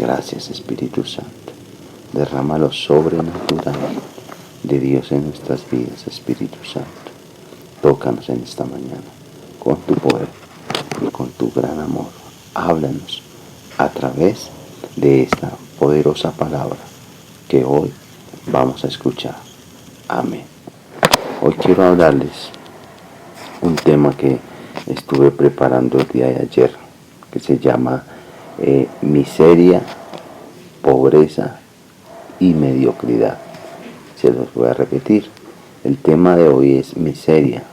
Gracias, Espíritu Santo. Derrama lo sobrenatural de Dios en nuestras vidas, Espíritu Santo. Tócanos en esta mañana con tu poder y con tu gran amor. Háblanos a través de esta poderosa palabra que hoy vamos a escuchar. Amén. Hoy quiero hablarles un tema que estuve preparando el día de ayer, que se llama miseria, pobreza y mediocridad. Se los voy a repetir. El tema de hoy es miseria,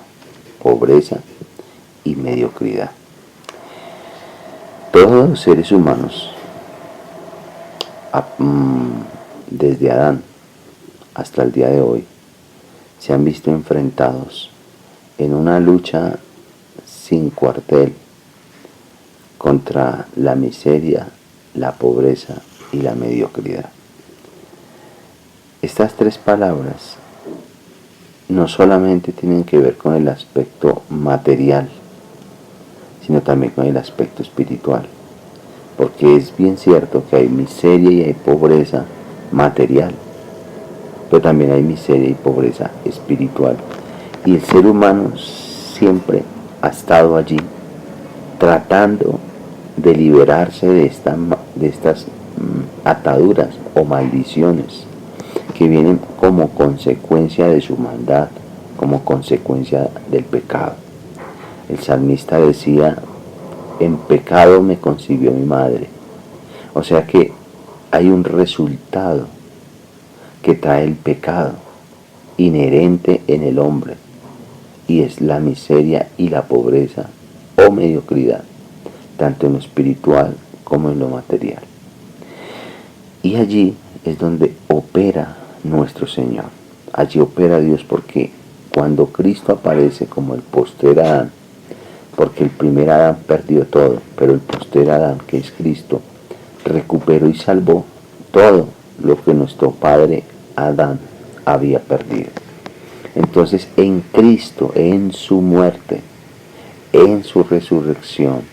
pobreza y mediocridad. Todos los seres humanos, desde Adán hasta el día de hoy, se han visto enfrentados en una lucha sin cuartel contra la miseria, la pobreza y la mediocridad. Estas tres palabras no solamente tienen que ver con el aspecto material, sino también con el aspecto espiritual, porque es bien cierto que hay miseria y hay pobreza material, pero también hay miseria y pobreza espiritual, y el ser humano siempre ha estado allí tratando de liberarse de estas ataduras o maldiciones que vienen como consecuencia de su maldad, como consecuencia del pecado. El salmista decía: en pecado me concibió mi madre. O sea que hay un resultado que trae el pecado inherente en el hombre, y es la miseria y la pobreza o mediocridad, tanto en lo espiritual como en lo material. Y allí es donde opera nuestro Señor. Allí opera Dios, porque cuando Cristo aparece como el postrer Adán, porque el primer Adán perdió todo, pero el postrer Adán, que es Cristo, recuperó y salvó todo lo que nuestro padre Adán había perdido. Entonces, en Cristo, en su muerte, en su resurrección,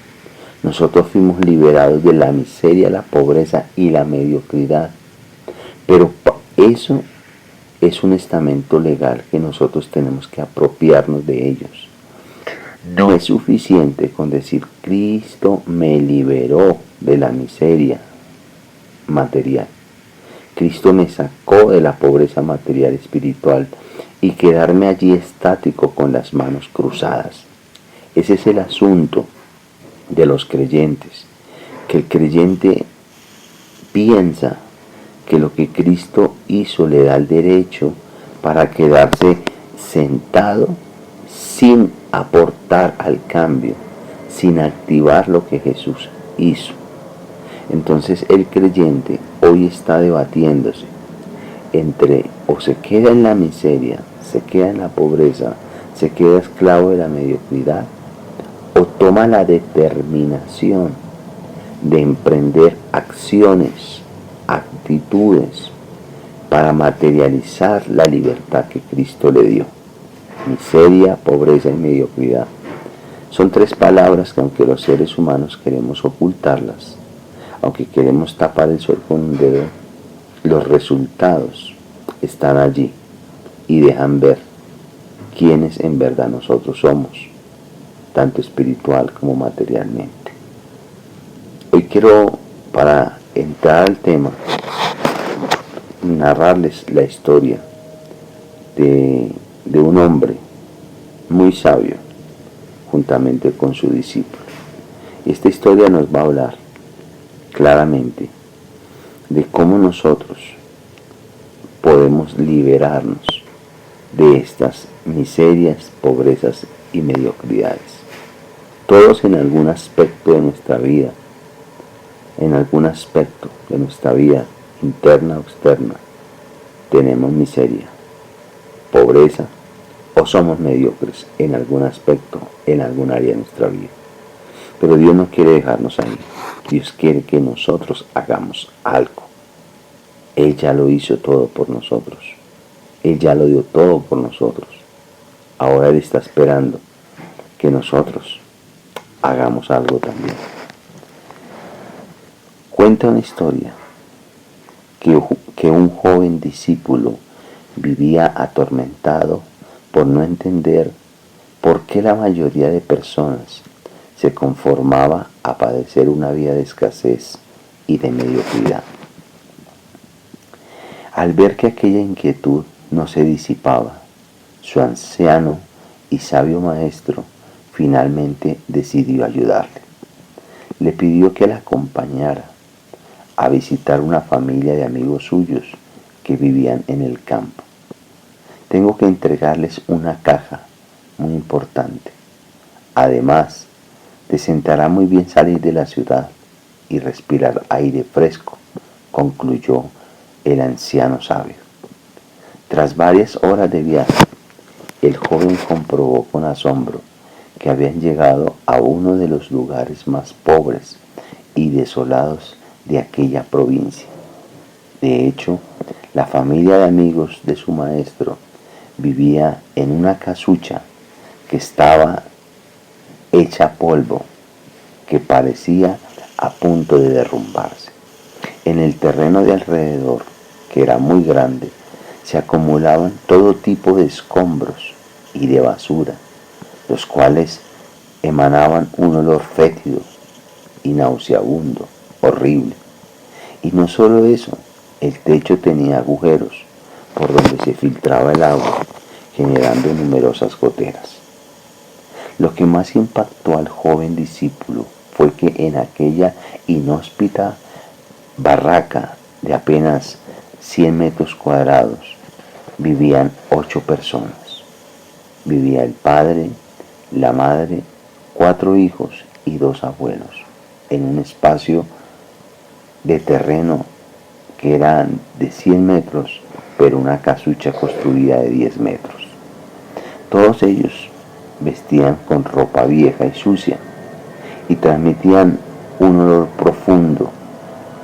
nosotros fuimos liberados de la miseria, la pobreza y la mediocridad. Pero eso es un estamento legal que nosotros tenemos que apropiarnos de ellos. No es suficiente con decir: Cristo me liberó de la miseria material. Cristo me sacó de la pobreza material espiritual, y quedarme allí estático con las manos cruzadas. Ese es el asunto de los creyentes, que el creyente piensa que lo que Cristo hizo le da el derecho para quedarse sentado sin aportar al cambio, sin activar lo que Jesús hizo. Entonces el creyente hoy está debatiéndose entre o se queda en la miseria, se queda en la pobreza, se queda esclavo de la mediocridad, o toma la determinación de emprender acciones, actitudes para materializar la libertad que Cristo le dio. Miseria, pobreza y mediocridad son tres palabras que, aunque los seres humanos queremos ocultarlas, aunque queremos tapar el sol con un dedo, los resultados están allí y dejan ver quiénes en verdad nosotros somos, tanto espiritual como materialmente. Hoy quiero, para entrar al tema, narrarles la historia de un hombre muy sabio, juntamente con su discípulo. Y esta historia nos va a hablar claramente de cómo nosotros podemos liberarnos de estas miserias, pobrezas y mediocridades. Todos en algún aspecto de nuestra vida, interna o externa, tenemos miseria, pobreza, o somos mediocres en algún aspecto, en algún área de nuestra vida. Pero Dios no quiere dejarnos ahí. Dios quiere que nosotros hagamos algo. Él ya lo hizo todo por nosotros. Él ya lo dio todo por nosotros. Ahora Él está esperando que nosotros hagamos algo también. Cuenta una historia que un joven discípulo vivía atormentado por no entender por qué la mayoría de personas se conformaba a padecer una vida de escasez y de mediocridad. Al ver que aquella inquietud no se disipaba, su anciano y sabio maestro finalmente decidió ayudarle. Le pidió que la acompañara a visitar una familia de amigos suyos que vivían en el campo. Tengo que entregarles una caja muy importante. Además, te sentará muy bien salir de la ciudad y respirar aire fresco, concluyó el anciano sabio. Tras varias horas de viaje, el joven comprobó con asombro que habían llegado a uno de los lugares más pobres y desolados de aquella provincia. De hecho, la familia de amigos de su maestro vivía en una casucha que estaba hecha polvo, que parecía a punto de derrumbarse. En el terreno de alrededor, que era muy grande, se acumulaban todo tipo de escombros y de basura, los cuales emanaban un olor fétido y nauseabundo, horrible. Y no solo eso, el techo tenía agujeros por donde se filtraba el agua, generando numerosas goteras. Lo que más impactó al joven discípulo fue que en aquella inhóspita barraca de apenas 100 metros cuadrados vivían 8 personas. Vivía el padre, la madre, 4 hijos y 2 abuelos, en un espacio de terreno que eran de 100 metros, pero una casucha construida de 10 metros. Todos ellos vestían con ropa vieja y sucia y transmitían un olor profundo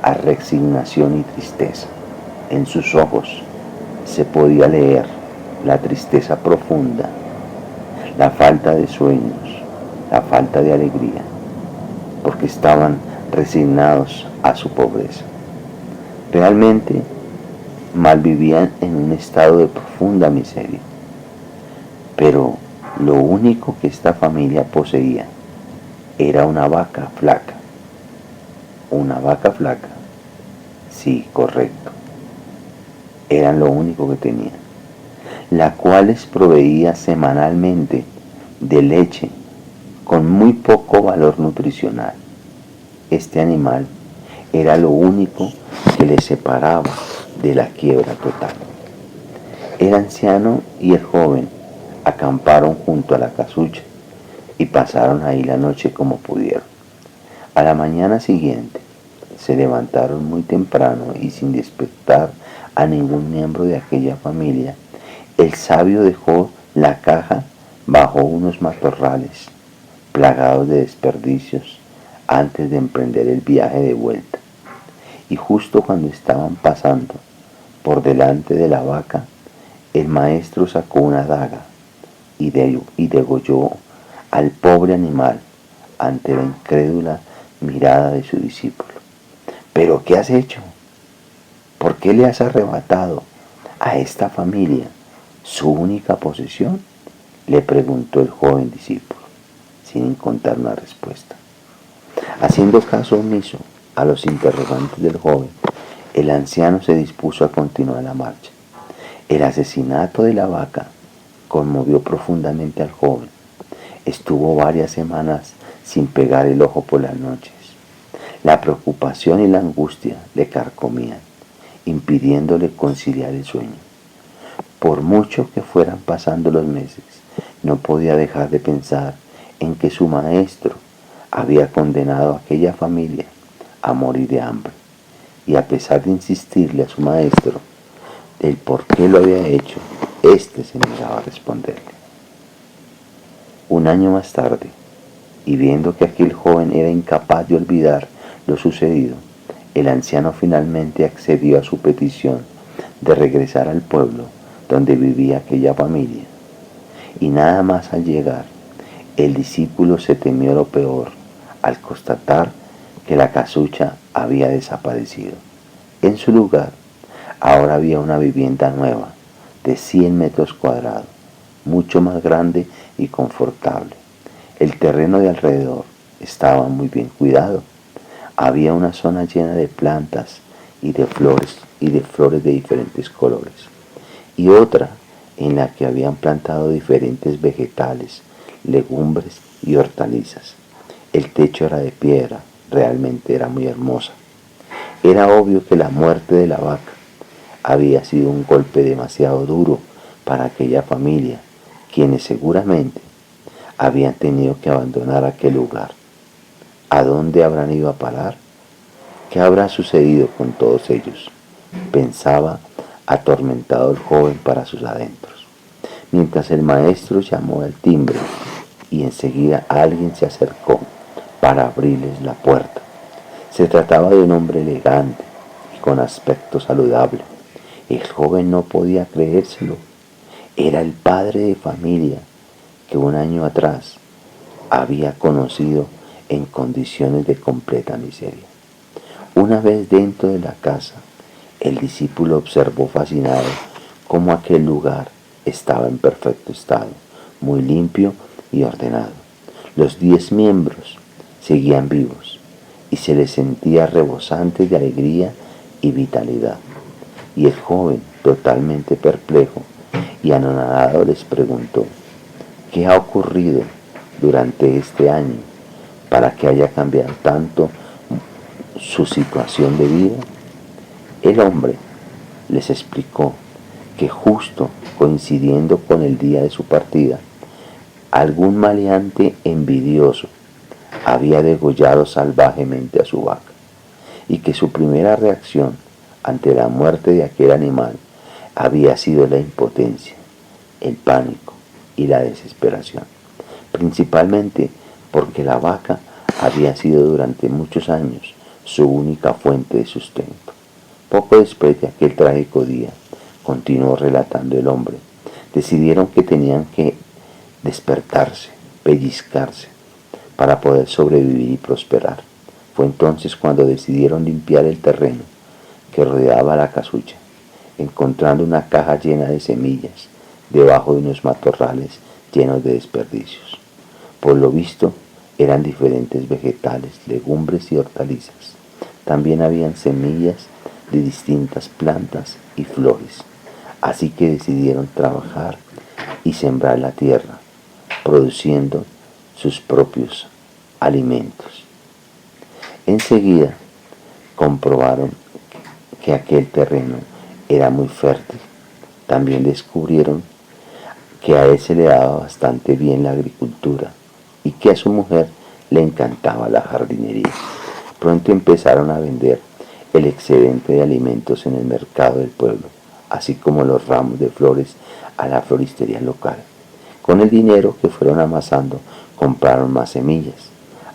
a resignación y tristeza. En sus ojos se podía leer la tristeza profunda, la falta de sueños, la falta de alegría, porque estaban resignados a su pobreza. Realmente malvivían en un estado de profunda miseria. Pero lo único que esta familia poseía era una vaca flaca. Una vaca flaca. Sí, correcto. Eran lo único que tenían, la cual les proveía semanalmente de leche con muy poco valor nutricional. Este animal era lo único que les separaba de la quiebra total. El anciano y el joven acamparon junto a la casucha y pasaron ahí la noche como pudieron. A la mañana siguiente se levantaron muy temprano y sin despertar a ningún miembro de aquella familia. El sabio dejó la caja bajo unos matorrales plagados de desperdicios antes de emprender el viaje de vuelta. Y justo cuando estaban pasando por delante de la vaca, el maestro sacó una daga y degolló al pobre animal ante la incrédula mirada de su discípulo. ¿Pero qué has hecho? ¿Por qué le has arrebatado a esta familia su única posesión?, le preguntó el joven discípulo, sin encontrar una respuesta. Haciendo caso omiso a los interrogantes del joven, el anciano se dispuso a continuar la marcha. El asesinato de la vaca conmovió profundamente al joven. Estuvo varias semanas sin pegar el ojo por las noches. La preocupación y la angustia le carcomían, impidiéndole conciliar el sueño. Por mucho que fueran pasando los meses, no podía dejar de pensar en que su maestro había condenado a aquella familia a morir de hambre. Y a pesar de insistirle a su maestro del por qué lo había hecho, éste se negaba a responderle. Un año más tarde, y viendo que aquel joven era incapaz de olvidar lo sucedido, el anciano finalmente accedió a su petición de regresar al pueblo donde vivía aquella familia. Y nada más al llegar, el discípulo se temió lo peor al constatar que la casucha había desaparecido. En su lugar, ahora había una vivienda nueva de 100 metros cuadrados, mucho más grande y confortable. El terreno de alrededor estaba muy bien cuidado. Había una zona llena de plantas y de flores de diferentes colores, y otra en la que habían plantado diferentes vegetales, legumbres y hortalizas. El techo era de piedra, realmente era muy hermosa. Era obvio que la muerte de la vaca había sido un golpe demasiado duro para aquella familia, quienes seguramente habían tenido que abandonar aquel lugar. ¿A dónde habrán ido a parar? ¿Qué habrá sucedido con todos ellos?, pensaba atormentado el joven para sus adentros, mientras el maestro llamó al timbre y enseguida alguien se acercó para abrirles la puerta. Se trataba de un hombre elegante y con aspecto saludable. El joven no podía creérselo. Era el padre de familia que un año atrás había conocido en condiciones de completa miseria. Una vez dentro de la casa, el discípulo observó fascinado cómo aquel lugar estaba en perfecto estado, muy limpio y ordenado. Los 10 miembros seguían vivos y se les sentía rebosantes de alegría y vitalidad. Y el joven, totalmente perplejo y anonadado, les preguntó: ¿qué ha ocurrido durante este año para que haya cambiado tanto su situación de vida? El hombre les explicó que justo coincidiendo con el día de su partida, algún maleante envidioso había degollado salvajemente a su vaca, y que su primera reacción ante la muerte de aquel animal había sido la impotencia, el pánico y la desesperación, principalmente porque la vaca había sido durante muchos años su única fuente de sustento. Poco después de aquel trágico día, continuó relatando el hombre, decidieron que tenían que despertarse, pellizcarse, para poder sobrevivir y prosperar. Fue entonces cuando decidieron limpiar el terreno que rodeaba la casucha, encontrando una caja llena de semillas debajo de unos matorrales llenos de desperdicios. Por lo visto, eran diferentes vegetales, legumbres y hortalizas. También habían semillas de distintas plantas y flores. Así que decidieron trabajar y sembrar la tierra, produciendo sus propios alimentos. Enseguida comprobaron que aquel terreno era muy fértil. También descubrieron que a él se le daba bastante bien la agricultura y que a su mujer le encantaba la jardinería. Pronto empezaron a vender el excedente de alimentos en el mercado del pueblo, así como los ramos de flores a la floristería local. Con el dinero que fueron amasando, compraron más semillas,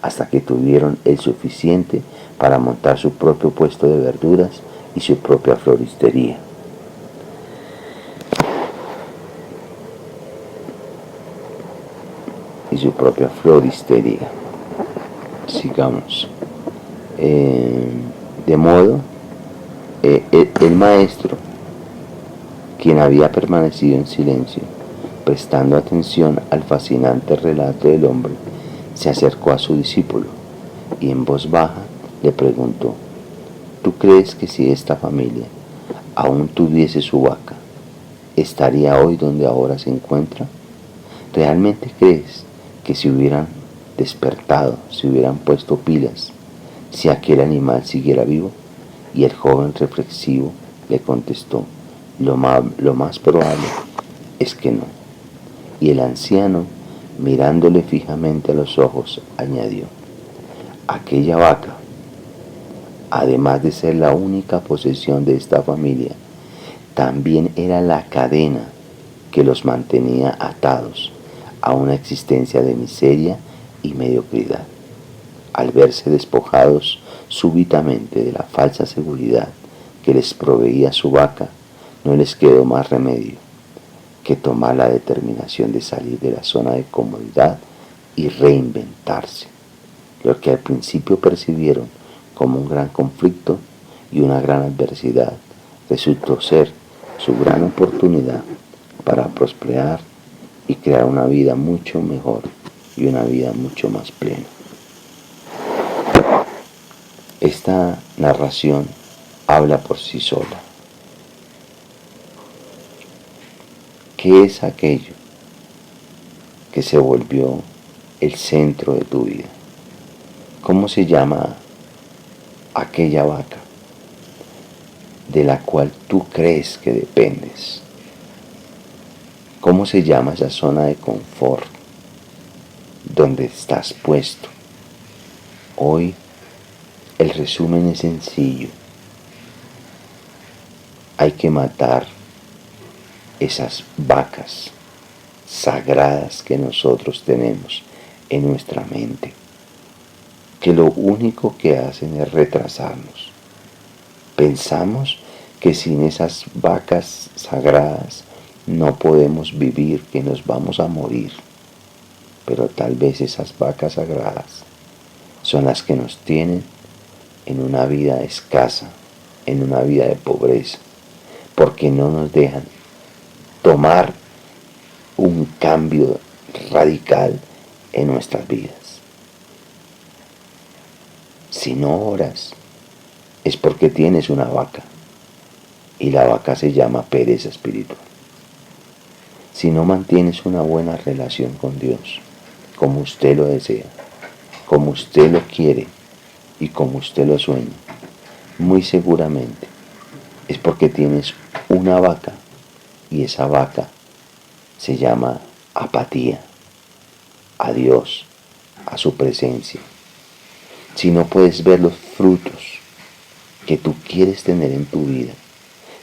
hasta que tuvieron el suficiente para montar su propio puesto de verduras y su propia floristería. Sigamos. De modo, el maestro, quien había permanecido en silencio, prestando atención al fascinante relato del hombre, se acercó a su discípulo y en voz baja le preguntó: ¿tú crees que si esta familia aún tuviese su vaca, estaría hoy donde ahora se encuentra? ¿Realmente crees que si hubieran despertado, si hubieran puesto pilas, si aquel animal siguiera vivo? Y el joven reflexivo le contestó: lo más probable es que no. Y el anciano, mirándole fijamente a los ojos, añadió: aquella vaca, además de ser la única posesión de esta familia, también era la cadena que los mantenía atados a una existencia de miseria y mediocridad. Al verse despojados súbitamente de la falsa seguridad que les proveía su vaca, no les quedó más remedio que tomar la determinación de salir de la zona de comodidad y reinventarse. Lo que al principio percibieron como un gran conflicto y una gran adversidad resultó ser su gran oportunidad para prosperar y crear una vida mucho mejor y una vida mucho más plena. Esta narración habla por sí sola. ¿Qué es aquello que se volvió el centro de tu vida? ¿Cómo se llama aquella vaca de la cual tú crees que dependes? ¿Cómo se llama esa zona de confort donde estás puesto? Hoy el resumen es sencillo. Hay que matar esas vacas sagradas que nosotros tenemos en nuestra mente, que lo único que hacen es retrasarnos. Pensamos que sin esas vacas sagradas no podemos vivir, que nos vamos a morir. Pero tal vez esas vacas sagradas son las que nos tienen en una vida escasa, en una vida de pobreza, porque no nos dejan tomar un cambio radical en nuestras vidas. Si no oras, es porque tienes una vaca, y la vaca se llama pereza espiritual. Si no mantienes una buena relación con Dios, como usted lo desea, como usted lo quiere y como usted lo sueña, muy seguramente es porque tienes una vaca, y esa vaca se llama apatía a Dios, a su presencia. Si no puedes ver los frutos que tú quieres tener en tu vida,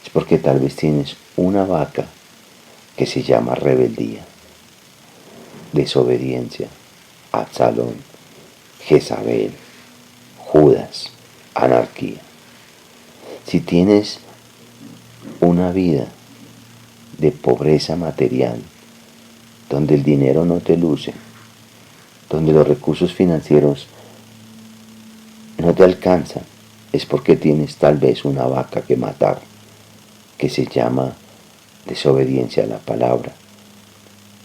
es porque tal vez tienes una vaca que se llama rebeldía, desobediencia, Absalón, Jezabel, Judas, anarquía. Si tienes una vida de pobreza material, donde el dinero no te luce, donde los recursos financieros no te alcanzan, es porque tienes tal vez una vaca que matar, que se llama desobediencia a la palabra,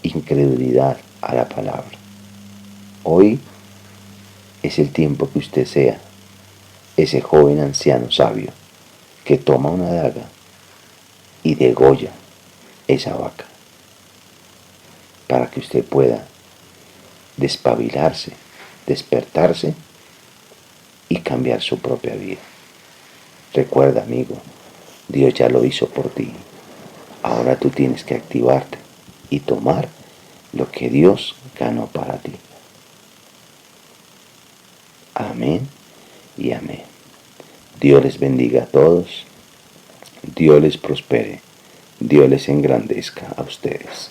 incredulidad a la palabra. Hoy es el tiempo que usted sea ese joven anciano sabio que toma una daga y degolla esa vaca, para que usted pueda despabilarse, despertarse y cambiar su propia vida. Recuerda, amigo, Dios ya lo hizo por ti. Ahora tú tienes que activarte y tomar lo que Dios ganó para ti. Amén y amén. Dios les bendiga a todos. Dios les prospere. Dios les engrandezca a ustedes.